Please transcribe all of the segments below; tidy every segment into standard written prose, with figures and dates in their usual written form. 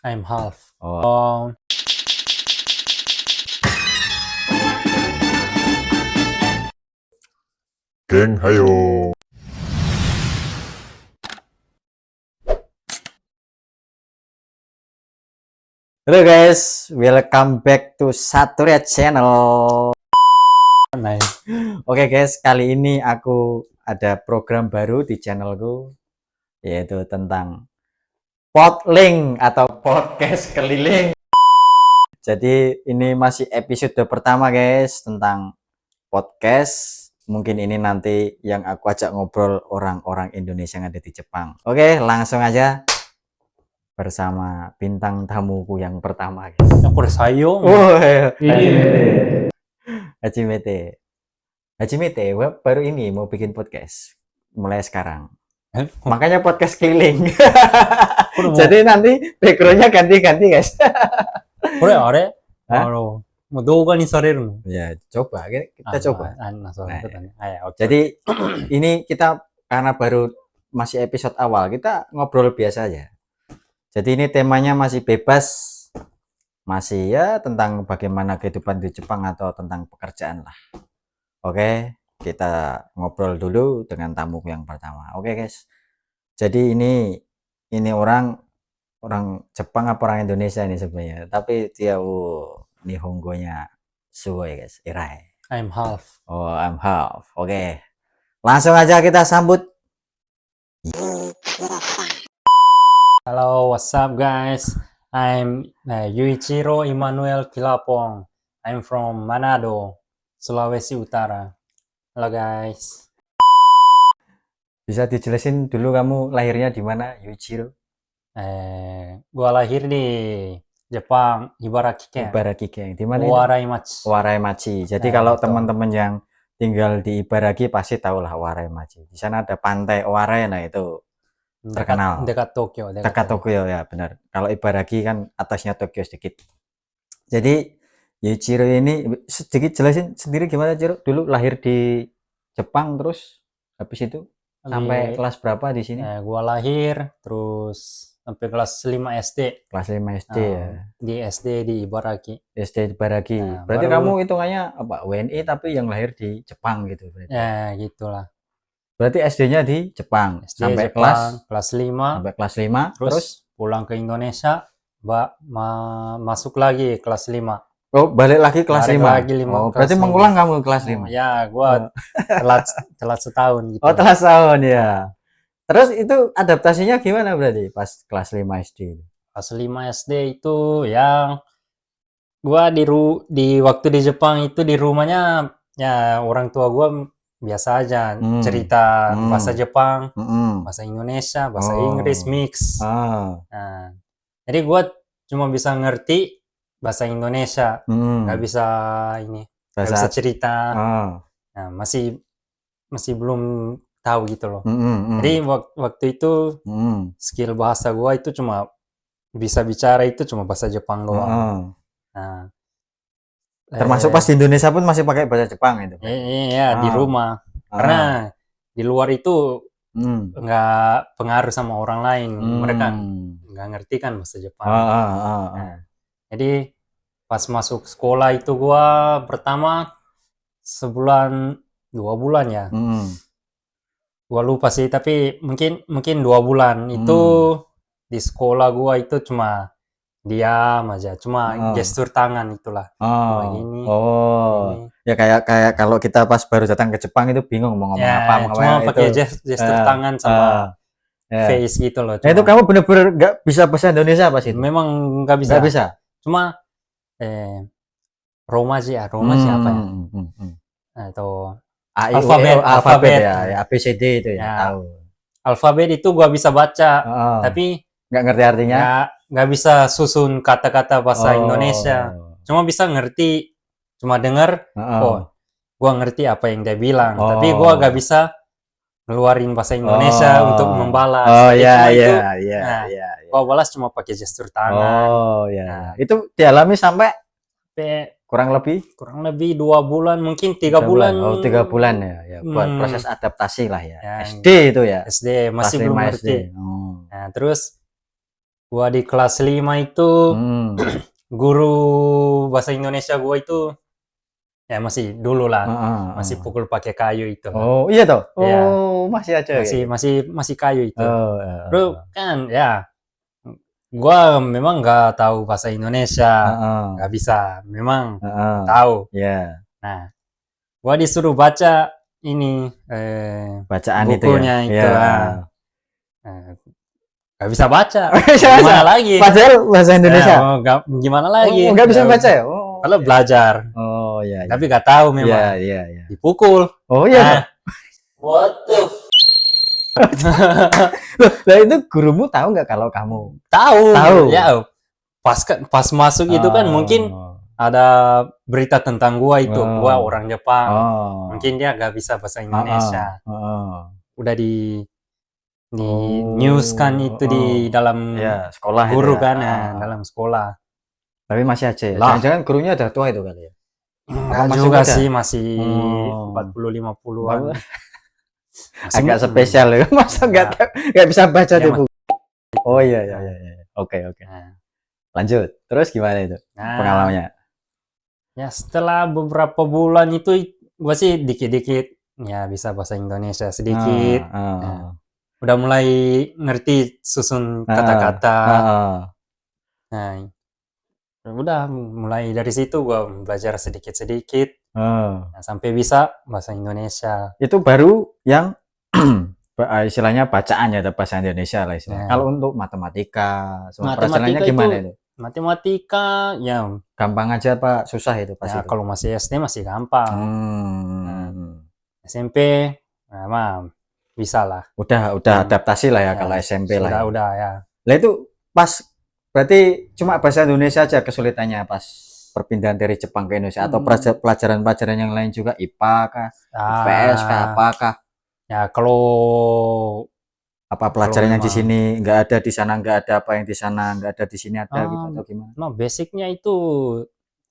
I'm half. Oh, Geng, hayo. halo guys, welcome back to Saturya Channel. Nice. Oke guys, kali ini aku ada program baru di channelku, yaitu tentang Podlink atau podcast keliling. Jadi ini masih episode pertama guys tentang podcast. Mungkin ini nanti yang aku ajak ngobrol orang-orang Indonesia yang ada di Jepang. Oke, langsung aja bersama bintang tamuku yang pertama guys. Aku udah sayang. Oh, Hajimete. Hajimete, baru ini mau bikin podcast mulai sekarang. Makanya podcast keliling. Jadi nanti backgroundnya ganti-ganti guys. これあれ Hah? もう動画にされるの Ya coba, kita coba.そういうことね。はい、oke. Jadi ini kita karena baru masih episode awal, kita ngobrol biasa aja. Jadi ini temanya masih bebas, masih ya tentang bagaimana kehidupan di Jepang atau tentang pekerjaan lah. Oke, kita ngobrol dulu dengan tamu yang pertama. Oke guys. Jadi ini orang Jepang apa orang Indonesia ini sebenarnya, tapi dia Nihongonya suwe guys, irai. I'm half. Oh, I'm half. Oke. Langsung aja kita sambut. Hello, what's up guys? I'm Yuichiro Immanuel Kilapong. I'm from Manado, Sulawesi Utara. Halo guys. Bisa dijelasin dulu kamu lahirnya di mana, Yuichiro? Gua lahir di Jepang, Ibaraki Ken. Ibaraki Ken. Di mana itu? Waraimachi. Waraimachi. Jadi Nah, kalau betul. teman-teman yang tinggal di Ibaraki pasti tahulah Waraimachi. Di sana ada pantai Warai, nah itu terkenal. Dekat Tokyo. Dekat Tokyo ya, benar. Kalau Ibaraki kan atasnya Tokyo sedikit. Jadi Yuichiro ini sedikit jelasin sendiri gimana Ciro? Dulu lahir di Jepang terus habis itu sampai kelas berapa di sini? Gua lahir terus sampai kelas 5 SD. Kelas 5 SD ya. Di SD di Ibaraki. SD Ibaraki. Nah, berarti baru- kamu hitungannya apa? WNI tapi yang lahir di Jepang gitu berarti. Ya, gitulah. Berarti SD-nya di Jepang SD sampai Jepang, kelas 5, sampai kelas 5 terus pulang ke Indonesia, masuk lagi kelas 5. oh balik lagi kelas Balik 5. lagi lima, Oh, kelas berarti 5. mengulang kamu kelas 5. Ya, gua telat setahun gitu. Oh, telat tahun ya. Terus itu adaptasinya gimana berarti pas kelas 5 SD? Kelas 5 SD itu yang gua di waktu di Jepang itu di rumahnya ya orang tua gua biasa aja cerita bahasa Jepang, bahasa Indonesia, bahasa Inggris mix. Ah. Nah, jadi gua cuma bisa ngerti bahasa Indonesia, nggak bisa nggak bisa cerita. Nah, masih belum tahu gitu loh. Jadi waktu itu skill bahasa gua itu cuma bisa bicara itu cuma bahasa Jepang doang. Nah, termasuk pas di Indonesia pun masih pakai bahasa Jepang itu. Iya, di rumah. Karena di luar itu nggak pengaruh sama orang lain. Mereka nggak ngerti kan bahasa Jepang. Nah, jadi pas masuk sekolah itu gua pertama sebulan 2 bulan ya. Gua lupa sih, tapi mungkin 2 bulan itu di sekolah gua itu cuma diam aja, cuma gestur tangan itulah. Gini. Ya kayak kalau kita pas baru datang ke Jepang itu bingung mau ngomong apa, cuma pakai gestur tangan sama face gitu loh. Nah, itu kamu bener-bener nggak bisa bahasa Indonesia pas itu? Memang nggak bisa. Nggak bisa. Cuma Romaji apa ya? Nah, itu alfabet ya, ABCD itu ya, tahu. Alfabet itu gua bisa baca, tapi nggak ngerti artinya. Nggak bisa susun kata-kata bahasa Indonesia. Cuma bisa ngerti, cuma dengar. Gua ngerti apa yang dia bilang, tapi gua nggak bisa ngeluarin bahasa Indonesia untuk membalas. Gua balas cuma pakai gestur tangan. Itu dialami sampai kurang lebih 2 bulan, mungkin 3 bulan. 3 bulan ya. Buat proses adaptasi lah ya. SD itu ya. SD masih belum ngerti. Nah, terus Gua di kelas 5 itu guru bahasa Indonesia gua itu ya masih dulu lah, masih pukul pakai kayu itu. Oh iya toh? Iya. Oh masih aja Masih kayu itu. Oh, Bro kan ya, gua memang nggak tahu bahasa Indonesia, nggak bisa, memang tahu. Yeah. Nah, gua disuruh baca ini bacaan bukunya itu ya. Gak bisa baca. Gimana Gimana lagi? Padahal bahasa Indonesia. Gimana lagi? Nggak bisa baca ya? Kalau belajar. Oh iya. Tapi nggak tahu memang. Iya. Dipukul. Oh iya. What the Loh, itu gurumu tahu nggak kalau kamu? Tahu. Ya, pas masuk itu kan mungkin ada berita tentang gua itu. Gua orang Jepang. Mungkin dia nggak bisa bahasa Indonesia. Udah di news kan itu di dalam sekolah guru kan dalam sekolah. Tapi masih aja ya? Jangan-jangan gurunya udah tua itu kali ya? Enggak juga sih, masih 40-50-an. Agak spesial ya, masa nggak bisa baca tuh buku. Oh iya. Oke. Lanjut, terus gimana itu pengalamannya? Ya setelah beberapa bulan itu gua sih dikit-dikit ya bisa bahasa Indonesia sedikit. Udah mulai ngerti susun kata-kata. Nah, udah mulai dari situ gua belajar sedikit-sedikit. Nah, sampai bisa bahasa Indonesia. Itu baru yang istilahnya bacaan ya bahasa Indonesia lah istilahnya. Kalau untuk matematika, pelajarannya gimana itu? Matematika ya gampang aja Pak, susah itu pasti. Ya, kalau masih SD masih gampang. SMP mah bisa lah. Udah adaptasi lah ya kalau SMP lah. Udah ya. Lah itu pas berarti cuma bahasa Indonesia aja kesulitannya pas perpindahan dari Jepang ke Indonesia atau pelajaran-pelajaran yang lain juga IPA kah, IPS kah, apakah? Ya kalau pelajarannya di sini nggak ada, di sana nggak ada, apa yang di sana nggak ada, di sini ada gitu atau gimana? Nah, basicnya itu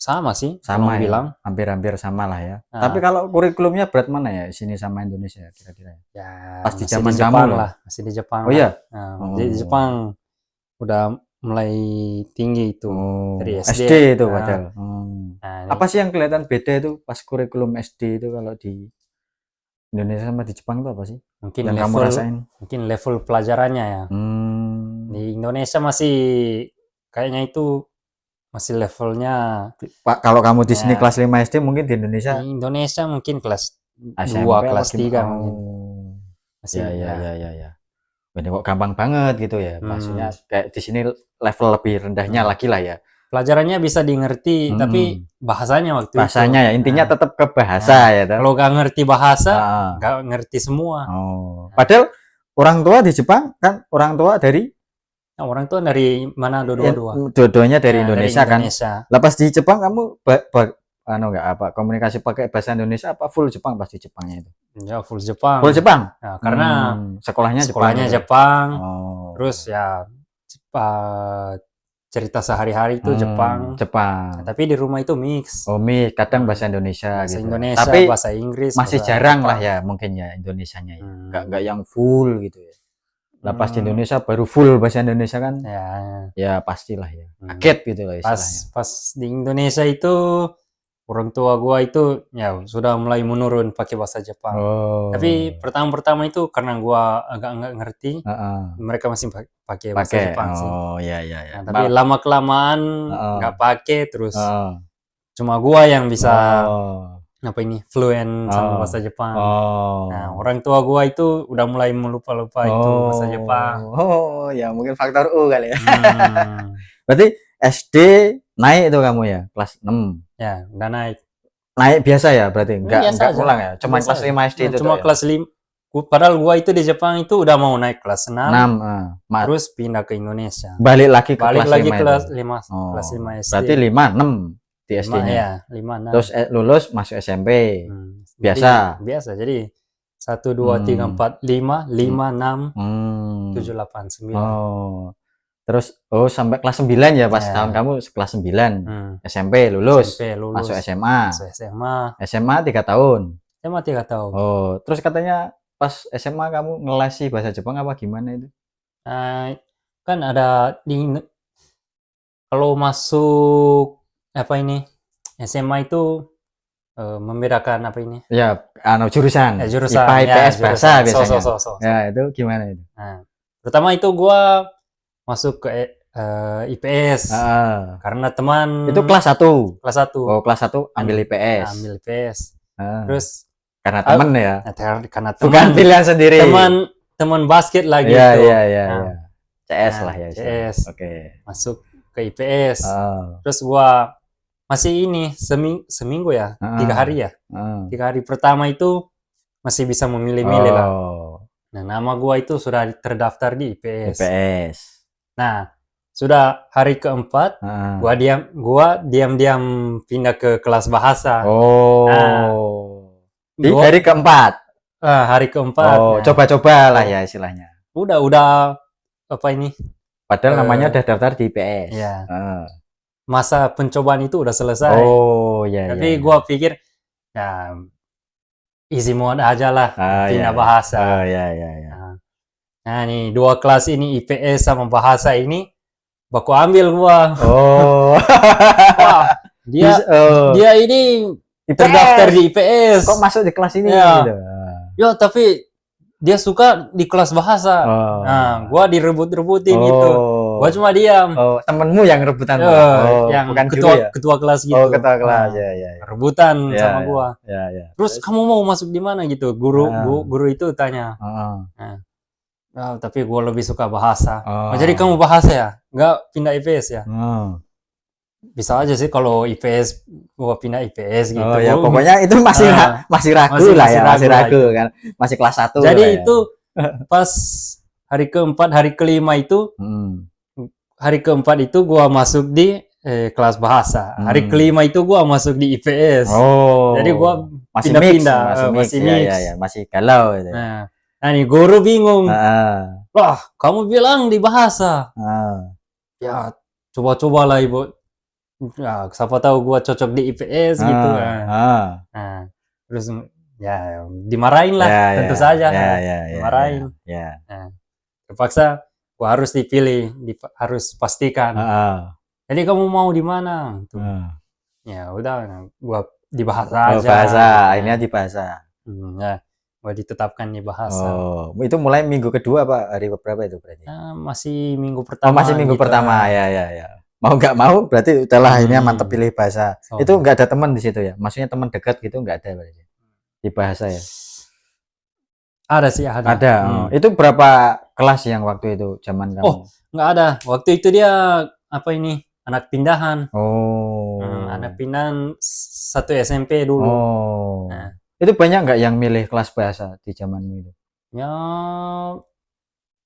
sama sih, sama ya, bilang hampir sama lah ya. Tapi kalau kurikulumnya berat mana ya sini sama Indonesia kira-kira? Ya pas di zaman kamu lah, masih di Jepang. Oh iya. Di Jepang udah mulai tinggi itu dari SD itu padahal. Apa sih yang kelihatan beda itu pas kurikulum SD itu kalau di Indonesia sama di Jepang itu apa sih? Mungkin yang kamu rasain? Mungkin level pelajarannya ya. Di Indonesia masih kayaknya itu masih levelnya. Pak, kalau kamu di sini kelas 5 SD, mungkin di Indonesia? Di Indonesia mungkin kelas SMP 2, kelas 3 mungkin. Masih ya. Ini kok gampang banget gitu ya. Maksudnya kayak di sini level lebih rendahnya lagi lah ya. Pelajarannya bisa dimengerti, tapi bahasanya itu. Ya, intinya tetap ke bahasa ya. Kalau nggak ngerti bahasa, nggak ngerti semua. Padahal orang tua di Jepang kan orang tua dari mana dua-duanya dari Indonesia kan. Lepas di Jepang kamu komunikasi pakai bahasa Indonesia apa full Jepang pas di Jepangnya itu? Ya full Jepang. Full Jepang. Ya, karena sekolahnya Jepang. Terus ya cerita sehari-hari itu Jepang. Nah, tapi di rumah itu mix. Mix. Kadang bahasa Indonesia gitu. Indonesia, tapi bahasa Inggris masih jarang lah ya mungkin ya Indonesianya ya. Nggak yang full gitu ya. Lah pas di Indonesia baru full bahasa Indonesia kan. Ya pastilah ya. Kaget gitu lah istilahnya. Pas di Indonesia itu orang tua gua itu ya sudah mulai menurun pakai bahasa Jepang. Tapi pertama itu karena gua agak nggak ngerti, mereka masih pakai bahasa Jepang sih. Iya. Tapi lama kelamaan nggak pakai terus. Cuma gua yang bisa fluent sama bahasa Jepang. Nah, orang tua gua itu udah mulai melupa-lupa itu bahasa Jepang. Ya mungkin faktor U kali ya. Berarti SD naik itu kamu ya, kelas 6. Ya, udah naik. Naik biasa ya berarti? Enggak pulang ya? Cuma kelas 5 SD itu. Cuma kelas 5. Padahal gua itu di Jepang itu udah mau naik kelas 6. Terus pindah ke Indonesia. Balik lagi ke kelas 5. Kelas 5 SD. Berarti 5 6 di SD-nya. Ya, 5 6. Terus lulus masuk SMP. Biasa. Jadi 1 2 3 4 5 5 6 7 8 9. Terus sampai kelas 9 ya pas tahun kamu kelas 9. SMP lulus. Masuk SMA. SMA 3 tahun. SMA 3 tahun. Terus katanya pas SMA kamu ngelesi bahasa Jepang apa gimana itu? kan ada kalau masuk apa ini SMA itu membedakan apa ini? Ya, jurusan. Jurusan IPA, IPS, jurusan. bahasa biasanya. So. Ya, itu gimana itu? Nah, pertama itu gua masuk ke IPS. Karena teman itu kelas 1. Kelas 1. Oh, kelas 1 ambil IPS. Ambil IPS. Terus karena teman ya. Karena teman. Bukan pilihan sendiri. Teman basket lagi ya, itu. Iya. CS lah ya. CS. Oke. Masuk ke IPS. Terus gua masih ini seminggu ya, 3 hari ya. 3 hari pertama itu masih bisa memilih-milih lah. Nah, nama gua itu sudah terdaftar di IPS. Nah, sudah hari keempat, gua diam-diam pindah ke kelas bahasa. Di hari keempat. Hari keempat. Coba-coba lah ya istilahnya. Udah apa ini? Padahal namanya udah daftar di IPS. Iya. Masa pencobaan itu udah selesai. Tapi gua pikir ya easy mode aja lah, pindah bahasa. Nah, nih 2 kelas ini IPS sama bahasa ini baku ambil gua. Wah, dia ini terdaftar di IPS. Kok masuk di kelas ini ya. Gitu. Ya, tapi dia suka di kelas bahasa. Nah, gua direbut-rebutin gitu. Gua cuma diam. Temenmu yang rebutan. Yang bukan ketua kelas gitu. Ketua kelas. Ya. Rebutan sama gua. Ya. Terus kamu mau masuk di mana gitu? Guru itu tanya. Tapi gua lebih suka bahasa. Jadi kamu bahasa ya? Enggak pindah IPS ya? Bisa aja sih kalau IPS gua pindah IPS gitu. Ya pokoknya itu masih ragu lah ya, masih ragu kan. Masih kelas 1. Jadi itu pas hari keempat, hari kelima itu hari keempat itu gua masuk di kelas bahasa. Hari kelima itu gua masuk di IPS. Jadi gua masih pindah-pindah, masih mix. Ya, masih galau gitu. Nah, nih guru bingung. Wah, kamu bilang di bahasa. Ya, coba-coba lah Ibu. Ya, siapa tahu gua cocok di IPS gitu. Nah, terus ya dimarahin lah, tentu saja. Dimarahin. Nah, terpaksa gua harus dipilih, harus pastikan. Jadi kamu mau di mana? Ya udah, gua di bahasa aja. Bahasa, akhirnya di bahasa. Ya, gua ditetapkan di bahasa. Itu mulai minggu kedua Pak, hari berapa itu berarti? Masih minggu pertama. Masih minggu pertama, ya. Mau nggak mau berarti udahlah ini mantep pilih bahasa. Itu nggak ada teman di situ ya? Maksudnya teman dekat gitu nggak ada berarti di bahasa ya? Ada sih, ada. Itu berapa kelas yang waktu itu zaman kamu? Nggak ada. Waktu itu dia apa ini? Anak pindahan. Anak pindahan 1 SMP dulu. Nah, itu banyak nggak yang milih kelas bahasa di zaman itu? Ya,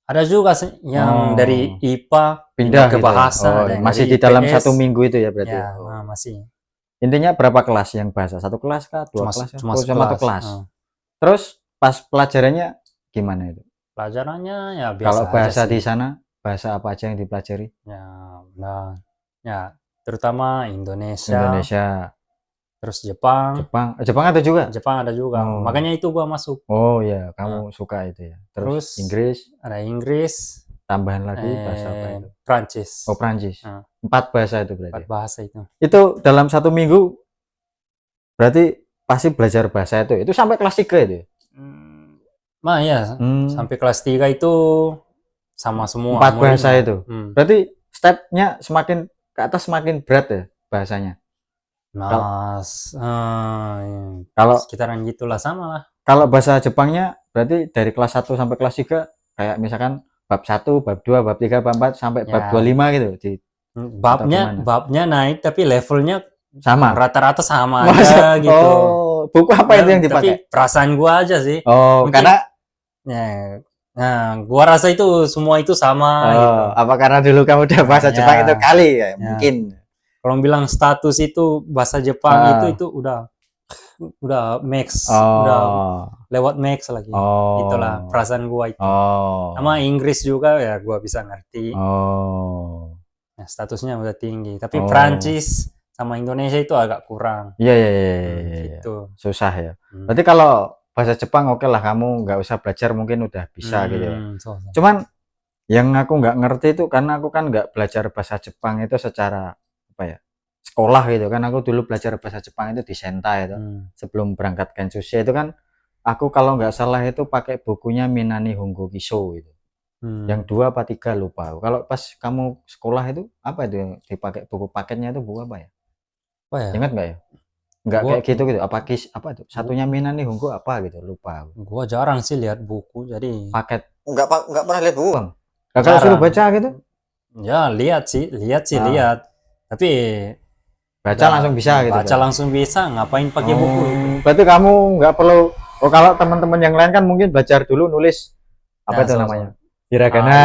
ada juga sih yang dari IPA pindah ke bahasa. Masih di dalam IPS. 1 minggu itu ya berarti? Ya, masih. Intinya berapa kelas yang bahasa? 1 kelas kah? 2 kelas? Cuma 1 kelas. Terus pas pelajarannya gimana itu? Pelajarannya ya biasa. Kalau bahasa di sana, bahasa apa aja yang dipelajari? Ya, terutama Indonesia. Terus Jepang ada juga? Jepang ada juga. Makanya itu gua masuk. Ya, kamu suka itu ya. Terus Inggris, ada Inggris, tambahan lagi bahasa apa itu? Prancis. Prancis. 4 bahasa itu berarti. 4 bahasa itu. Itu dalam 1 minggu berarti pasti belajar bahasa itu. Itu sampai kelas 3 itu. Ya, sampai kelas 3 itu sama semua. 4 bahasa itu. Berarti stepnya semakin ke atas semakin berat ya bahasanya. Kalau sekitaran gitulah, sama lah. Kalau bahasa Jepangnya berarti dari kelas 1 sampai kelas 3 kayak misalkan bab 1, bab 2, bab 3, bab 4 sampai bab 25 gitu. Babnya naik tapi levelnya sama. Rata-rata sama aja gitu. Buku apa itu yang dipakai? Tapi perasaan gua aja sih. Karena gua rasa itu semua itu sama gitu. Apa karena dulu kamu udah bahasa Jepang itu kali ya? Mungkin. Kalau bilang status itu bahasa Jepang itu udah max, udah lewat max lagi. Itulah perasaan gua itu. Sama Inggris juga ya gua bisa ngerti. Nah, statusnya udah tinggi. Tapi Prancis sama Indonesia itu agak kurang. Iya. Gitu. Susah ya. Berarti kalau bahasa Jepang oke lah, kamu nggak usah belajar mungkin udah bisa gitu ya. Cuman Yang aku nggak ngerti itu karena aku kan nggak belajar bahasa Jepang itu secara apa ya, sekolah gitu kan. Aku dulu belajar bahasa Jepang itu di Sentai itu. Sebelum berangkat Kensushi itu kan aku kalau nggak salah itu pakai bukunya Minani Hongo Kisho itu. Yang 2 apa 3 lupa. Kalau pas kamu sekolah itu apa itu yang dipakai buku paketnya itu buku apa ya? Apa ya? Ingat nggak ya? Nggak Gua kayak gitu gitu. Apa itu? Satunya Minani Hongo apa gitu, lupa. Gua jarang sih lihat buku, jadi Paket nggak pernah lihat buku, Bang. Nah, kalau jarang. suruh baca gitu? Ya, lihat. Tapi Baca langsung bisa gitu. Baca langsung bisa, ngapain pakai buku itu? Berarti kamu nggak perlu. Oh, kalau teman-teman yang lain kan mungkin belajar dulu nulis apa itu namanya? Hiragana,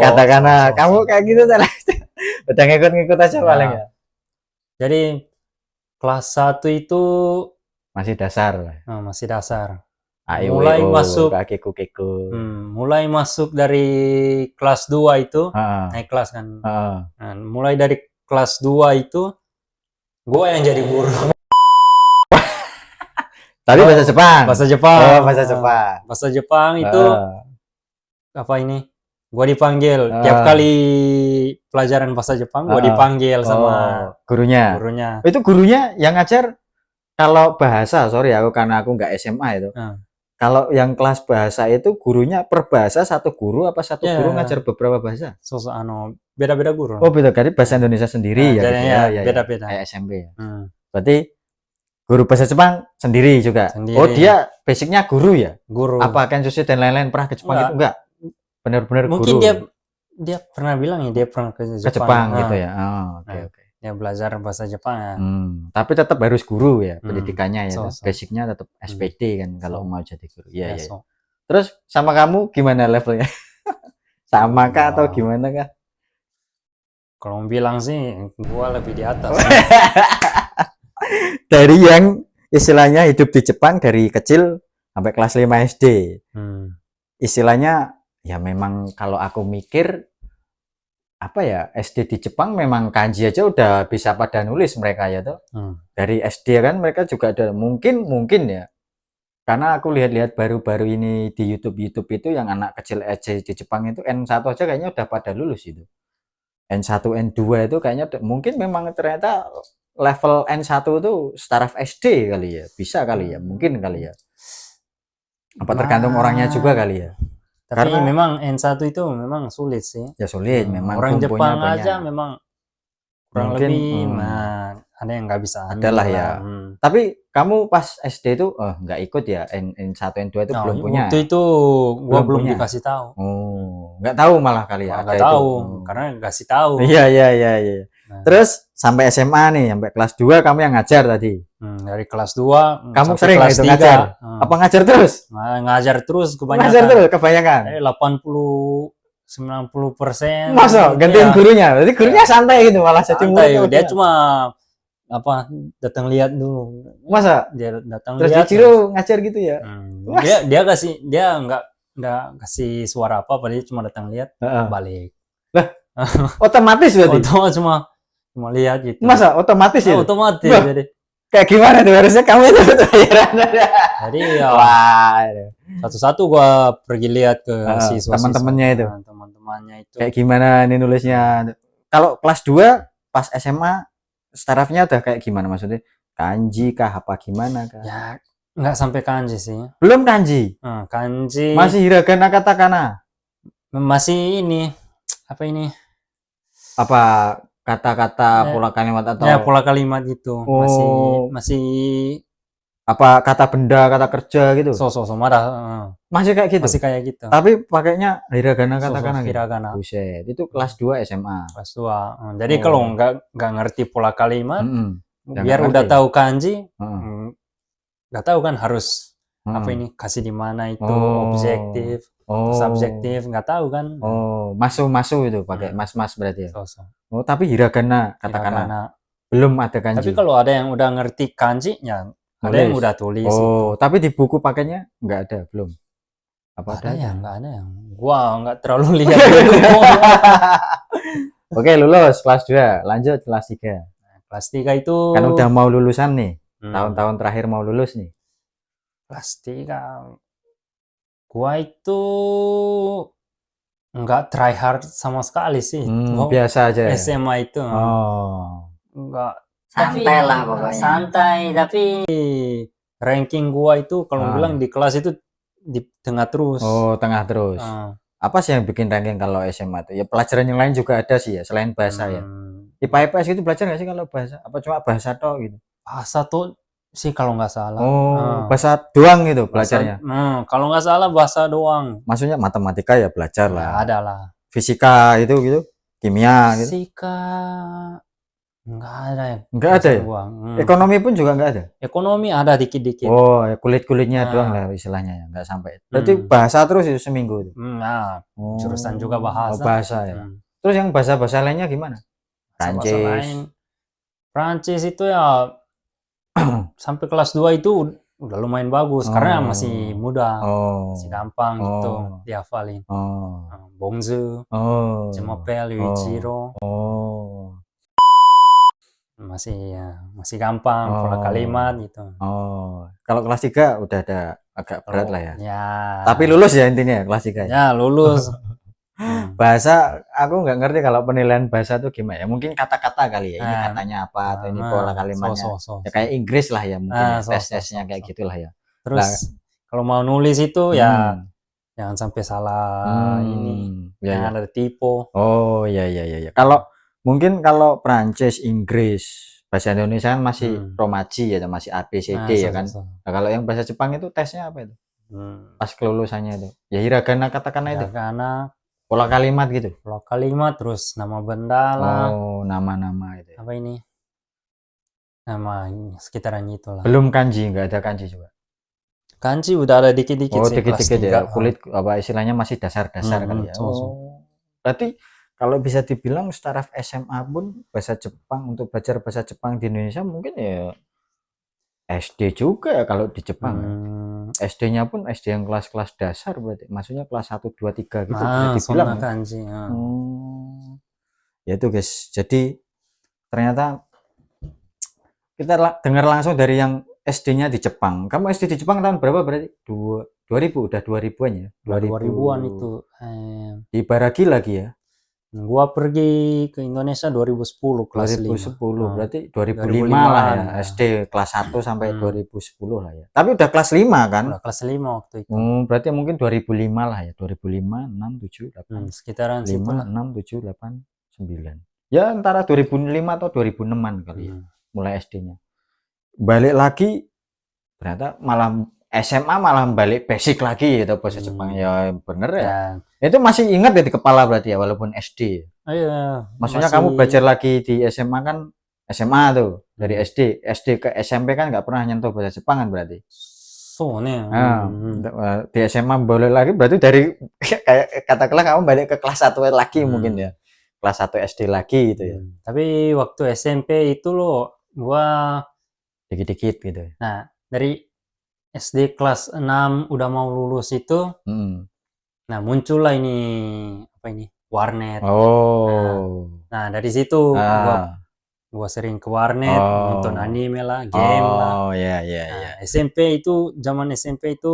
katakana. Kamu kayak gitu salah. Udah ngikut-ngikut aja paling ya. Jadi kelas 1 itu masih dasar. Masih dasar. Mulai masuk mulai masuk dari kelas 2 itu naik kelas kan. Nah, mulai dari kelas 2 itu gue yang jadi guru. Tadi bahasa Jepang. Bahasa Jepang. Bahasa Jepang. Bahasa Jepang itu apa ini? Gue dipanggil tiap kali pelajaran bahasa Jepang, gue dipanggil sama gurunya. Itu gurunya yang ngajar kalau bahasa, sorry aku karena aku nggak SMA itu. Kalau yang kelas bahasa itu gurunya per bahasa satu guru apa satu guru ngajar beberapa bahasa? Beda-beda guru. Oh beda, jadi bahasa Indonesia sendiri ya. Beda-beda. Kayak SMP ya. Berarti guru bahasa Jepang sendiri juga. Sendiri. Oh dia basicnya guru ya? Guru. Apa Kensushi dan lain-lain pernah ke Jepang itu enggak? Benar-benar guru. Mungkin dia pernah bilang ya dia pernah ke Jepang. Ke Jepang gitu ya. Oke. Dia belajar bahasa Jepang ya. Tapi tetap harus guru ya pendidikannya ya. Basicnya tetap SPD kan kalau mau jadi guru. Iya. Terus sama kamu gimana levelnya? Sama kah atau gimana kah? Kalau bilang sih gua lebih di atas. Dari yang istilahnya hidup di Jepang dari kecil sampai kelas 5 SD. Istilahnya ya memang kalau aku mikir apa ya, SD di Jepang memang kanji aja udah bisa pada nulis mereka ya tuh. Dari SD kan mereka juga ada mungkin ya. Karena aku lihat-lihat baru-baru ini di YouTube itu yang anak kecil SD di Jepang itu N1 aja kayaknya udah pada lulus itu. N1 N2 itu kayaknya mungkin memang ternyata level N1 itu staraf SD kali ya. Bisa kali ya, mungkin kali ya. Apa tergantung orangnya juga kali ya. Tapi karena memang N1 itu memang sulit sih. Ya sulit memang. Orang Jepang aja memang kurang mungkin, lebih ada yang nggak bisa. Adalah ya. Tapi kamu pas SD itu nggak ikut ya N1 N2 itu belum punya. Waktu itu gua belum dikasih tahu. Nggak tahu malah kali ya. Nggak tahu karena kasih tahu. Iya. Terus sampai SMA nih, sampai kelas 2 kamu yang ngajar tadi. Dari kelas 2 kamu sering kelas itu 3. Ngajar? Apa ngajar terus? Ngajar terus kebanyakan. Ngajar terus kebanyakan. 80-90%. Masa gantiin gurunya? Berarti gurunya santai gitu malah jadi murid. Dia cuma datang lihat dulu. Masa? Dia datang terus lihat. Terus Ichiro ngajar gitu ya? Dia nggak kasih suara apa, dia cuma datang lihat balik. Lah, otomatis berarti? Otomatis cuma lihat gitu. Masa otomatis ya? Otomatis. Jadi kayak gimana tuh harusnya kamu itu bayaran? Jadi ya satu-satu gua pergi lihat ke siswa teman-temannya itu. Teman-temannya itu. Kayak gimana nih nulisnya? Kalau kelas 2 pas SMA starafnya udah kayak gimana maksudnya? Kanji kah apa gimana kah? Ya nggak sampai kanji sih. Belum kanji. Kanji. Masih hiragana katakana. Masih ini apa ini? Apa kata-kata pola kalimat atau pola kalimat itu masih apa kata benda kata kerja gitu marah masih kayak gitu tapi pakainya hiragana katakana hiragana buset itu kelas 2 SMA kelas 2 jadi kalau nggak ngerti pola kalimat biar udah tahu kanji nggak tahu kan harus apa ini kasih di mana itu objektif subjektif nggak tahu kan masuk itu pakai mas berarti ya tapi hiragana katakana belum ada kanji tapi kalau ada yang udah ngerti kanji ya ada yang udah tulis tapi di buku pakainya nggak ada belum apa ada yang nggak ada yang gua nggak terlalu lihat Oke lulus kelas 2 lanjut kelas 3 kelas 3 itu kan udah mau lulusan nih tahun-tahun terakhir mau lulus nih kelas 3 gua itu nggak try hard sama sekali sih. Biasa aja ya? SMA itu. Nggak santai lah pokoknya. Santai, tapi ranking gua itu kalau bilang di kelas itu di tengah terus. Oh, tengah terus. Apa sih yang bikin ranking kalau SMA itu? Ya pelajaran yang lain juga ada sih ya, selain bahasa ya. IPA IPS itu belajar nggak sih kalau bahasa? Apa cuma bahasa toh gitu? Bahasa tuh sih kalau nggak salah. Bahasa doang gitu belajarnya. Kalau nggak salah bahasa doang. Maksudnya matematika ya belajar lah. Ada lah. Fisika itu gitu, kimia gitu. Fisika nggak ada ya. Nggak ada ya? Ekonomi pun juga nggak ada? Ekonomi ada dikit-dikit. Oh, ya kulit-kulitnya doang lah istilahnya ya, nggak sampai. Berarti bahasa terus itu seminggu itu? Nah, jurusan juga bahasa. Bahasa ya. Terus yang bahasa-bahasa lainnya gimana? Prancis itu ya sampai kelas 2 itu udah lumayan bagus karena masih muda, masih gampang gitu dihafalin. Bonjour, je m'appelle Yuichiro. Masih gampang pola kalimat gitu. Kalau kelas 3 udah ada agak berat lah ya. Ya. Tapi lulus ya intinya kelas 3. Ya, lulus. Bahasa aku nggak ngerti kalau penilaian bahasa tuh gimana ya. Mungkin kata-kata kali ya. Ini katanya apa atau ini pola kalimatnya. Ya kayak Inggris lah ya mungkin tes-tesnya kayak gitulah ya. Terus kalau mau nulis itu ya jangan sampai salah ini. Jangan ada typo. Oh iya. Kalau mungkin kalau Prancis, Inggris, bahasa Indonesia kan masih romaji ya, masih A B C D ya kan. Nah, kalau yang bahasa Jepang itu tesnya apa itu? Pas kelulusannya itu. Ya hiragana, katakana itu. Hiragana, pola kalimat gitu. Pola kalimat, terus nama benda lah. Oh, nama-nama itu. Apa ini? Nama sekitaran itulah. Belum kanji, nggak ada kanji juga. Kanji udah ada dikit-dikit sih. Dikit-dikit ya. Kulit apa istilahnya masih dasar-dasar kan ya. Berarti kalau bisa dibilang staraf SMA pun bahasa Jepang, untuk belajar bahasa Jepang di Indonesia mungkin ya SD juga ya kalau di Jepang. SD-nya pun SD yang kelas-kelas dasar berarti. Maksudnya kelas 1, 2, 3 gitu bisa dibilang. Kanji. Ya itu guys. Jadi ternyata kita dengar langsung dari yang SD-nya di Jepang. Kamu SD di Jepang tahun berapa berarti? 2000, udah 2000-an ya? 2000-an itu. Di Baragi lagi ya? Gua pergi ke Indonesia 2010 kelas 2010 5. Berarti 2005 lah ya. SD kelas 1 sampai 2010 lah ya. Tapi udah kelas 5 kan? Udah kelas 5 waktu itu. Berarti mungkin 2005 lah ya. 2005, 6, 7, 8. Sekitaran 5, 6, 7, 8, 9. Ya antara 2005 atau 2006-an kali ya. Mulai SD-nya. Balik lagi ternyata malah SMA malah balik basic lagi gitu bahasa Jepang. Ya bener ya. Itu masih ingat ya di kepala berarti ya walaupun SD. Iya. Maksudnya kamu belajar lagi di SMA kan, SMA tuh dari SD ke SMP kan nggak pernah nyentuh bahasa Jepang kan berarti. Di SMA boleh lagi berarti dari kayak katakanlah kamu balik ke kelas 1 lagi mungkin ya. Kelas 1 SD lagi gitu ya. Tapi waktu SMP itu loh gua dikit-dikit gitu. Nah, dari SD kelas 6 udah mau lulus itu, nah muncullah ini apa ini warnet. Nah dari situ gua sering ke warnet, nonton anime lah, game lah. Iya. SMP itu zaman SMP itu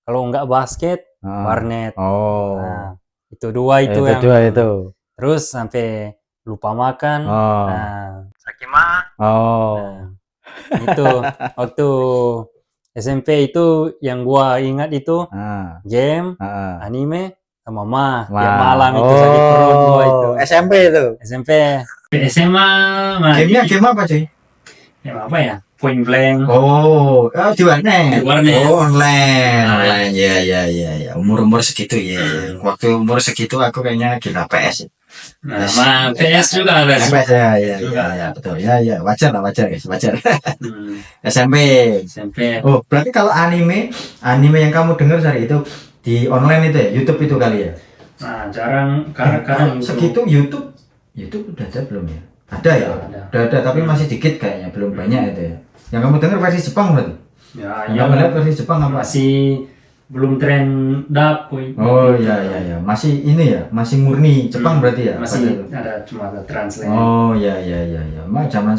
kalau nggak basket warnet. Nah, itu dua itu yang. Itu. Terus sampai lupa makan. Sakima. Itu waktu SMP itu yang gua ingat itu game, anime, sama tiap malam itu sakit perut gua itu. SMP itu. SMA. Game apa cuy? Game apa ya? Point blank. Di warnet. Online. Ya. Umur segitu ya. Waktu umur segitu aku kayaknya gila PS. Nah, PS juga ada. PS ya, betul. Ya, wajar guys, wajar. SMP. Oh, berarti kalau anime yang kamu dengar dari itu di online itu ya, YouTube itu kali ya? Nah, jarang karena segitu YouTube udah ada belum ya? Ada ya? Udah ada, tapi masih dikit kayaknya, belum banyak itu ya. Yang kamu dengar versi Jepang berarti? Ya. Kamu lihat versi Jepang apa? Masih belum tren dub. Oh iya. Masih ini ya, masih murni Jepang berarti ya? Masih ada cuma ada translate. Oh iya. Zaman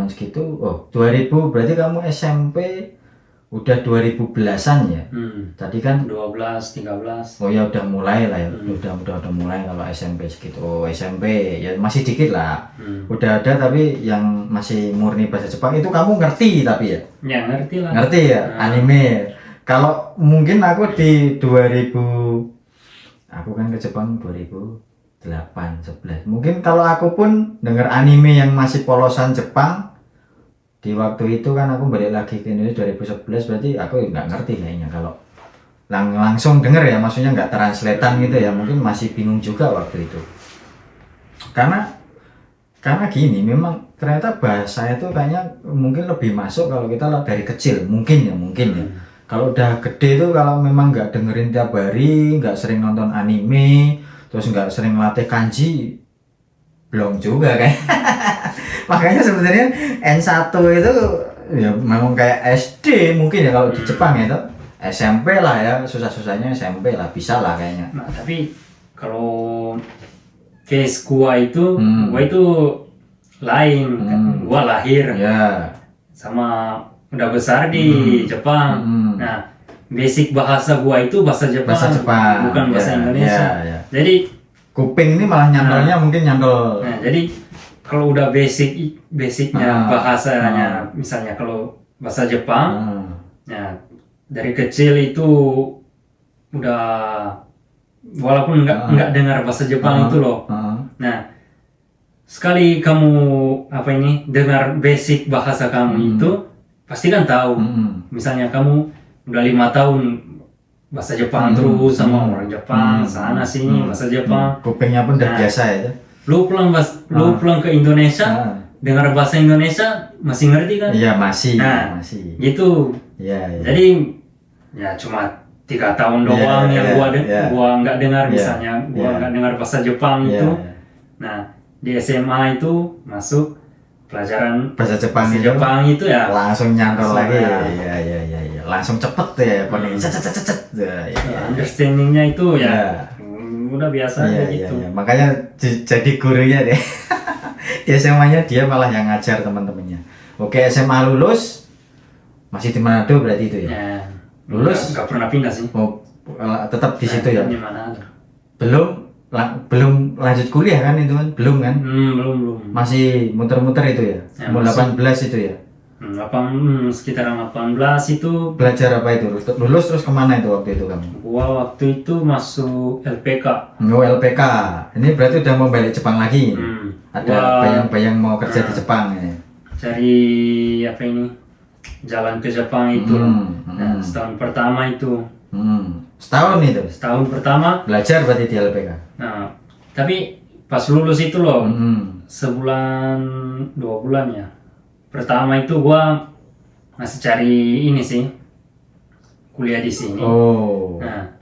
segitu, 2000 berarti kamu SMP udah 2010-an ya. Tadi kan 12, 13. Oh ya udah mulai lah ya. Udah mulai kalau SMP segitu. Oh, SMP ya masih dikit lah. Udah ada tapi yang masih murni bahasa Jepang itu kamu ngerti tapi ya? Ya ngerti lah. Ngerti ya anime. Kalau mungkin aku di 2000 aku kan ke Jepang 2008, 11. Mungkin kalau aku pun denger anime yang masih polosan Jepang di waktu itu kan aku balik lagi ke Indonesia 2011, berarti aku nggak ngerti kayaknya kalau langsung denger ya, maksudnya nggak translatean gitu ya, mungkin masih bingung juga waktu itu. Karena gini, memang ternyata bahasa itu kayaknya mungkin lebih masuk kalau kita dari kecil, mungkin ya. Kalau udah gede tuh kalau memang nggak dengerin tiap hari, nggak sering nonton anime, terus nggak sering latih kanji, belum juga kan. Makanya sebenarnya N1 itu ya memang kayak SD mungkin ya kalau di Jepang itu. SMP lah ya, susah-susahnya SMP lah, bisa lah kayaknya. Nah, tapi kalau case gua itu lain. Gua lahir sama udah besar di Jepang. Nah, basic bahasa gua itu bahasa Jepang. Bukan bahasa Indonesia. Jadi kuping ini malah nyantolnya mungkin nyantol. Nah, jadi kalau udah basicnya bahasanya, misalnya kalau bahasa Jepang, ya dari kecil itu udah walaupun nggak dengar bahasa Jepang itu loh. Nah, sekali kamu dengar basic bahasa kamu itu, pasti kan tahu. Misalnya kamu udah 5 tahun bahasa Jepang terus sama orang Jepang, sana sini bahasa Jepang. Kupingnya pun udah biasa ya. Lu pulang ke Indonesia, dengar bahasa Indonesia masih ngerti kan? Iya masih. Gitu. Iya. Jadi ya cuma 3 tahun doang yang gua nggak dengar, misalnya gua nggak dengar bahasa Jepang itu. Nah di SMA itu masuk pelajaran bahasa Jepang itu ya langsung nyantol lagi. Iya. Langsung cepet ya, cet. Understandingnya itu ya. Udah biasa aja gitu. Iya. Makanya jadi gurunya deh. Di SMA-nya dia malah yang ngajar teman-temannya. Oke, SMA lulus masih di Manado berarti itu ya. Lulus nggak pernah pindah sih. Oh, tetap di situ ya. Di Manado. Belum lanjut kuliah kan itu kan? Belum kan? Belum. Masih muter-muter itu ya. Umur 18 itu ya. Sekitaran 18 itu. Belajar apa itu? Lulus terus kemana itu waktu itu kamu? Gua waktu itu masuk LPK. Oh, LPK. Ini berarti udah mau balik Jepang lagi. Ada bayang-bayang mau kerja di Jepang ya. Cari jalan ke Jepang itu. Nah, setahun pertama itu. Setahun itu? Setahun pertama. Belajar berarti di LPK? Nah, tapi pas lulus itu loh, sebulan 2 bulan ya. Pertama itu gua masih cari ini sih, kuliah di sini. Oh. Nah,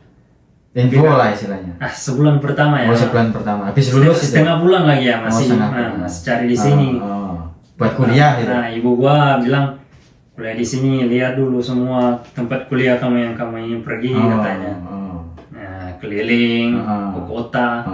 info lah istilahnya. Sebulan pertama ya. Sebulan pertama. Habis lulus setengah bulan lagi ya masih. Masih cari di sini. Buat kuliah gitu. Nah, ibu gua bilang kuliah di sini, lihat dulu semua tempat kuliah kamu yang kamu ingin pergi katanya. Nah, keliling ke kota.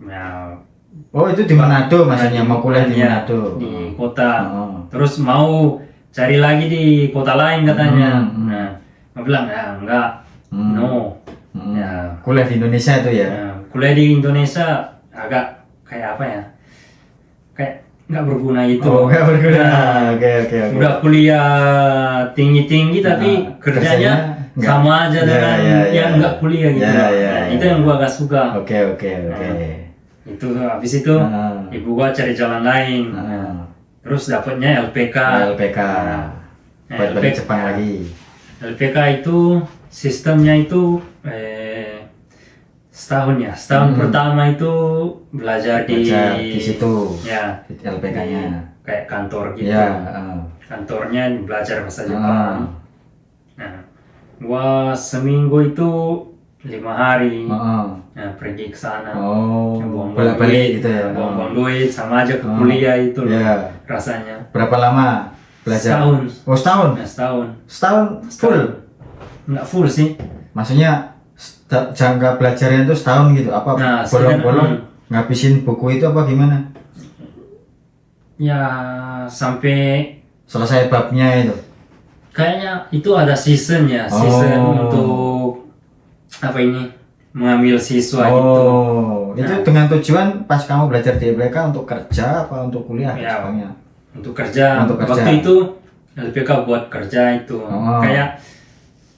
Nah, itu di Manado maksudnya, mau kuliah di Manado. Di kota. Terus mau cari lagi di kota lain katanya. Nah, aku bilang enggak. No. Ya, kuliah di Indonesia itu ya. Kuliah di Indonesia agak kayak apa ya? Kayak nggak berguna gitu. Nggak berguna. Oke. Udah kuliah tinggi tapi kerjanya sama aja dengan yang nggak kuliah gitu. Itu yang gua agak suka. Oke. Itu habis itu ibu gua cari jalan lain. Terus dapatnya LPK. Buat Jepang lagi. LPK itu sistemnya itu setahun ya. Setahun pertama itu belajar di situ. Ya, di LPK-nya. Kayak kantor gitu. Kantornya belajar bahasa Jepang. Nah, gua seminggu itu 5 hari. Nah, pergi ke sana. Balik gitu ya. Buang-buang duit sama aja ke kuliah itu loh. Rasanya. Berapa lama belajar? Setahun. Setahun? Nah, setahun. Setahun full? Nggak full sih. Maksudnya jangka belajarnya itu setahun gitu? Apa bolong-bolong ngabisin buku itu apa gimana? Ya sampai selesai babnya itu. kayaknya itu ada season ya, season untuk apa ini mengambil siswa gitu. Itu dengan tujuan pas kamu belajar di LPK untuk kerja apa untuk kuliah? Ya, Jepangnya? untuk kerja. Waktu itu LPK buat kerja itu kayak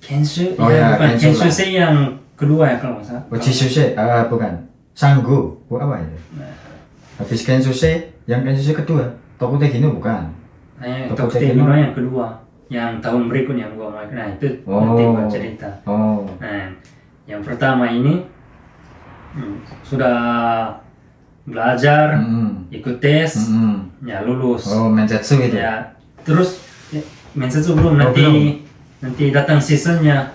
Kenshu, bukan Kenshusei yang kedua ya kalau nggak salah. Jishusei, bukan. Sanggu, apa itu? Habis Kenshusei, yang Kenshusei kedua, Tokute Gino bukan? Tokute Gino yang kedua, yang tahun berikutnya yang gua main. Nah itu nanti gua cerita. Nah, yang pertama ini sudah belajar, ikut tes, ya lulus. Mensetsu itu. Ya, terus mensetsu belum, nanti datang seasonnya.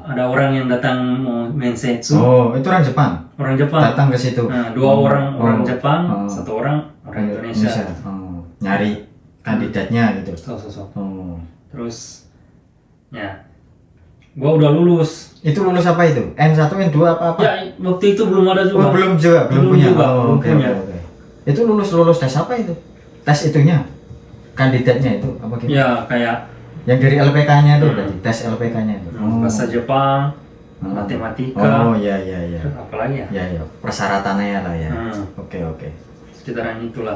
Ada orang yang datang mau mensetsu. Itu orang Jepang. Orang Jepang. Datang ke situ. Nah, 2 orang Jepang, 1 orang Indonesia. Nyari kandidatnya gitu. Terus, ya, gua udah lulus. Itu lulus apa itu? N1, N2 apa? Ya, waktu itu belum ada juga. Belum punya. Oke. Itu lulus tes apa itu? Tes itunya, kandidatnya itu apa gitu? Ya, kayak yang dari LPK-nya itu berarti tes LPK-nya itu. Bahasa Jepang, matematika. Iya. Apalagi ya? Ya, persyaratannya lah ya. Oke. Sekitaran itulah.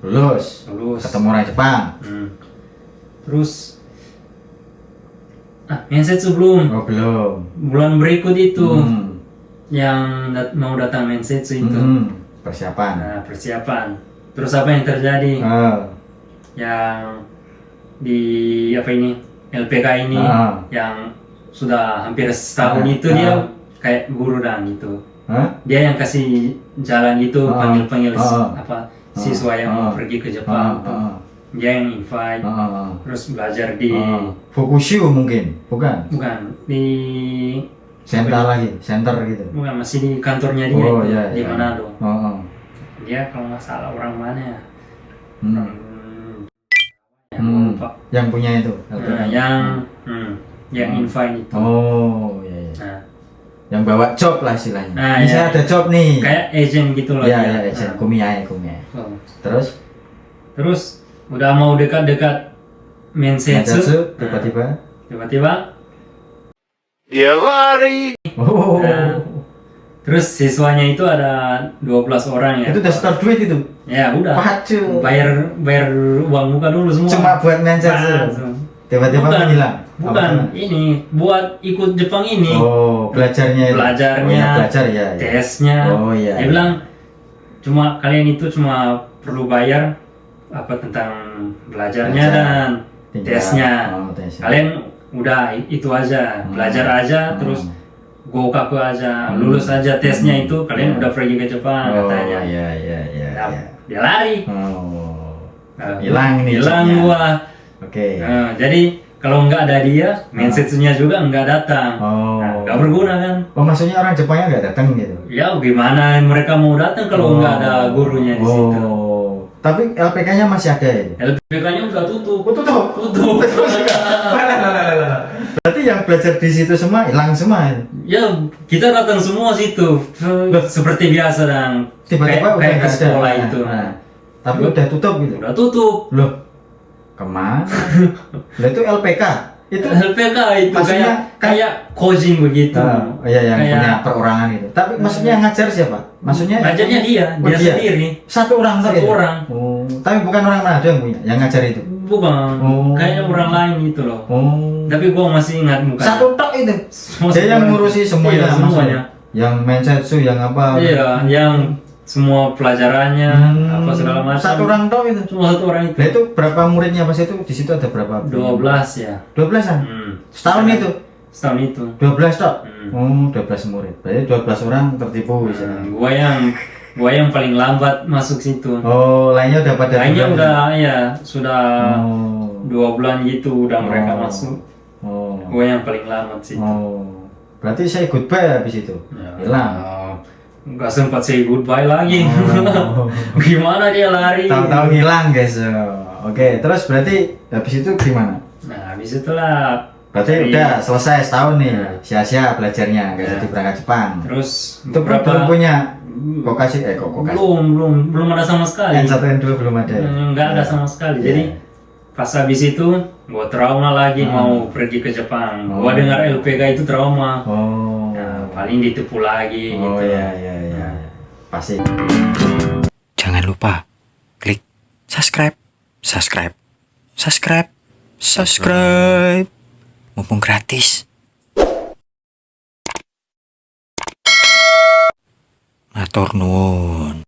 Lulus. Ketemu orang Jepang. Terus mensetsu belum. Belum. Bulan berikut itu yang mau datang mensetsu itu. Persiapan. Persiapan. Terus apa yang terjadi? Yang di apa ini LPK ini yang sudah hampir setahun itu dia kayak guru dan itu. Dia yang kasih jalan itu panggil siswa yang mau pergi ke Jepang. Dia yang invite, terus belajar di Fukushu mungkin, bukan di center gitu, bukan, masih di kantornya dia di Manado. Dia kalau nggak salah orang mana ya, lupa. Yang punya itu yang invite itu. Nah, yang bawa job lah istilahnya. Misalnya ada job nih, kayak agent gitu loh. Iya, agent. Kumiai. Terus udah mau dekat-dekat mensetsu, tiba-tiba dia lari. Terus siswanya itu ada 12 orang ya. Itu udah setor duit itu? Ya udah. Bayar uang muka dulu semua. Cuma buat mensetsu. Tiba-tiba menghilang. Bukan, ini buat ikut Jepang ini. Belajarnya. Belajar ya. Tesnya. Dia bilang kalian itu cuma perlu bayar tentang belajarnya dan tesnya. Kalian udah itu aja, belajar aja, terus gokaku aja, lulus aja tesnya itu, kalian udah pergi ke Jepang katanya. Dia lari. Hilang gua. Jadi kalau nggak ada dia, mensetsunya juga nggak datang. Nggak berguna kan? Maksudnya orang Jepangnya nggak datang gitu? Ya gimana mereka mau datang kalau nggak ada gurunya di situ? Tapi LPK-nya masih ada ya? LPK-nya udah tutup. Tutup. Berarti yang belajar di situ semua hilang semua ya? Ya, kita datang semua situ. Seperti biasa dan tiba-tiba kayak ke sekolah itu. Tapi udah tutup gitu? Udah tutup. Loh, kemana? Itu LPK? Itu LPK itu maksudnya kayak coaching begitu. Yang punya perorangan itu. Tapi maksudnya yang ngajar siapa? Maksudnya ngajarnya dia sendiri. Satu orang. Tapi bukan orang Manado yang punya, yang ngajar itu. Bukan. Kayaknya orang lain gitu loh. Tapi gua masih ingat mukanya. Satu tok itu. Dia yang ngurusi semuanya. Yang mensetsu, yang apa? Iya, yang semua pelajarannya apa segala macam. Satu orang tok itu. Cuma satu orang itu. Nah, itu berapa muridnya pas itu? Di situ ada berapa? 12 ya. 12-an? Setahun itu? Setahun itu. 12 tok? 12 murid. Berarti 12 orang tertipu bisa. Gua yang paling lambat masuk situ. Lainnya udah pada. Lainnya udah sudah 2 bulan gitu udah mereka masuk. Gua yang paling lambat situ. Berarti saya goodbye habis itu. Hilang. Nggak sempat say goodbye lagi. Gimana dia lari? Tahu-tahu hilang guys. Oke, terus berarti habis itu gimana? Nah, habis itulah. Berarti udah selesai setahun nih, sia-sia belajarnya, nggak jadi berangkat Jepang. Terus itu belum punya kokasi. Belum ada sama sekali. N1 N2 belum ada. Nggak ada sama sekali. Jadi pas habis itu gua trauma lagi mau pergi ke Jepang. Gua dengar LPK itu trauma. Nah, paling ditipu lagi gitu. Iya. Pasti. Jangan lupa klik subscribe. Mumpung gratis. Matur nuwun.